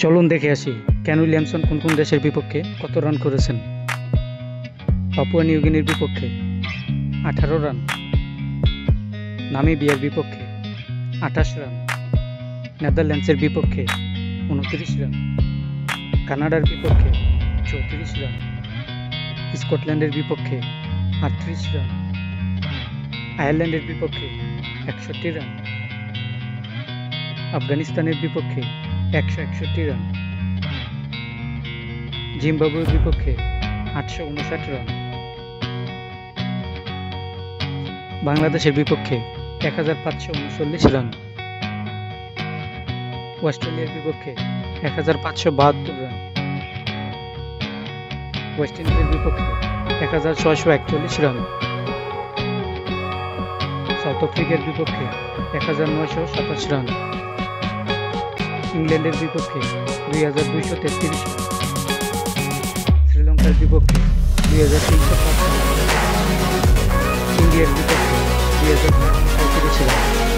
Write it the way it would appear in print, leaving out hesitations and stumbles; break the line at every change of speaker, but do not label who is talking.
চলুন দেখে আসি কেন উইলিয়ামসন কোন কোন দেশের বিপক্ষে কত রান করেছেন। পাপুয়া নিউগিনির বিপক্ষে 18 রান, নামিবিয়ার বিপক্ষে 28 রান, নেদারল্যান্ডসের বিপক্ষে 29 রান, কানাডার বিপক্ষে 34 রান, স্কটল্যান্ডের বিপক্ষে 38 রান, আয়ারল্যান্ডের বিপক্ষে 61 রান, আফগানিস্তানের বিপক্ষে 161 রান, জিম্বাবুয়ের বিপক্ষে 859 রান, বাংলাদেশের বিপক্ষে 1539 রান, অস্ট্রেলিয়ার বিপক্ষে 1572 রান, ওয়েস্ট ইন্ডিজের বিপক্ষে 1641 রান, সাউথ আফ্রিকার বিপক্ষে 1927 রান, ইংল্যান্ডের বিপক্ষে 2233 রান, শ্রীলঙ্কার বিপক্ষে 2305 রান, ইন্ডিয়ার বিপক্ষে 2035 রান।